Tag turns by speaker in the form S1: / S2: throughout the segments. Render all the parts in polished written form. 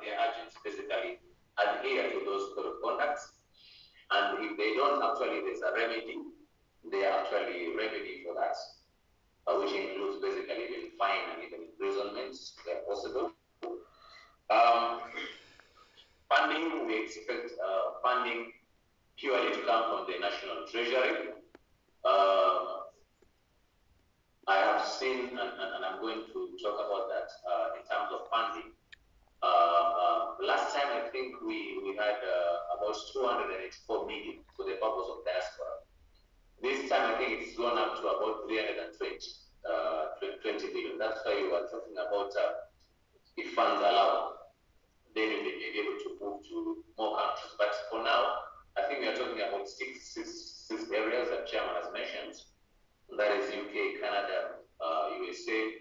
S1: their agents basically adhere to those code of conducts. And if they don't, actually, there's a remedy. They actually remedy for that, which includes basically even fine and even imprisonment where possible. Funding, we expect funding purely to come from the National Treasury. I have seen, and I'm going to talk about that in terms of funding. Last time, I think we had about 284 million for the purpose of diaspora. This time, I think it's gone up to about 320 million. That's why we were talking about if funds allow, then we may be able to move to more countries. But for now, I think we are talking about six areas that Chairman has mentioned. That is UK, Canada, USA,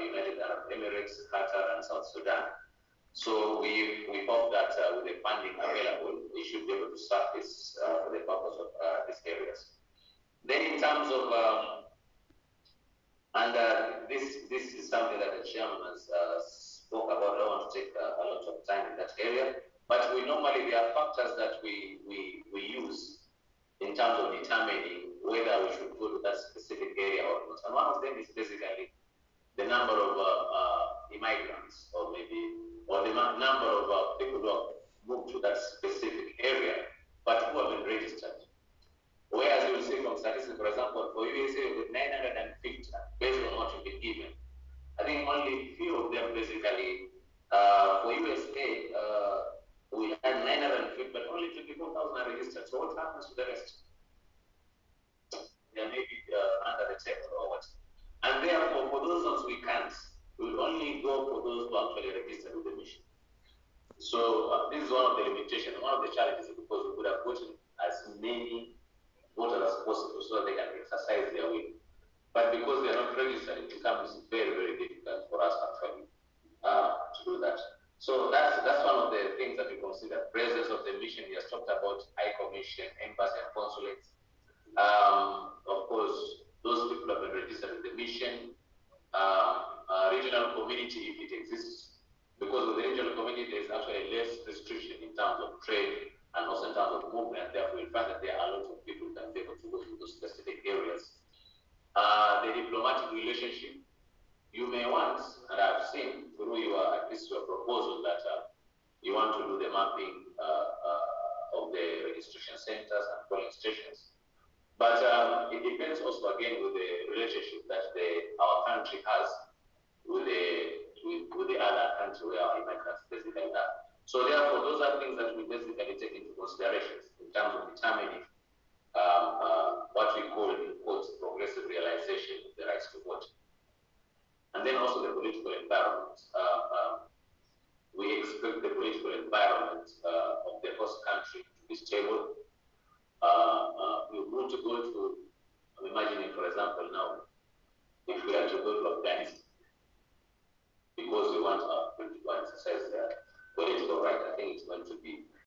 S1: United Arab Emirates, Qatar, and South Sudan. So we hope that with the funding available, we should be able to start this for the purpose of these areas. Then in terms of, this is something that the Chairman has spoke about. I don't want to take a lot of time in that area, but there are factors that we use in terms of determining whether we should go to that specific area or not. And one of them is basically the number of immigrants, or the number of people who have moved to that specific area, but who have been registered. Whereas you will see from statistics, for example, for USA, with 950, based on what you've been given, I think only few of them basically, for USA, we had 950, but only 54,000 are registered. So what happens to the rest? They may be under the table or what? And therefore, for those ones we can't. We will only go for those who actually registered with the mission. So this is one of the limitations, one of the challenges, because we could have gotten as many voters as possible so that they can exercise their will. But because they are not registered, it becomes very, very difficult for us actually to do that. So that's one of the things that we consider. Presence of the mission, we have talked about high commission, embassy, and consulates. Of course, those people have been registered with the mission. Regional community, if it exists, because with the regional community, there's actually less restriction in terms of trade and also in terms of movement. Therefore, we find that there are a lot of people who can be able to go to those specific areas. The diplomatic relationship, you may want, and I've seen through at least your proposal that you want to do the mapping of the registration centers and polling stations. But it depends also again with the relationship that our country has with the other country where our immigrants basically are. So therefore, those are things that we basically take into consideration in terms of determining what we call in quotes progressive realization of the rights to vote. And then also the political environment. We expect the political environment of the host country to be stable. We want to go to, I'm imagining, for example, now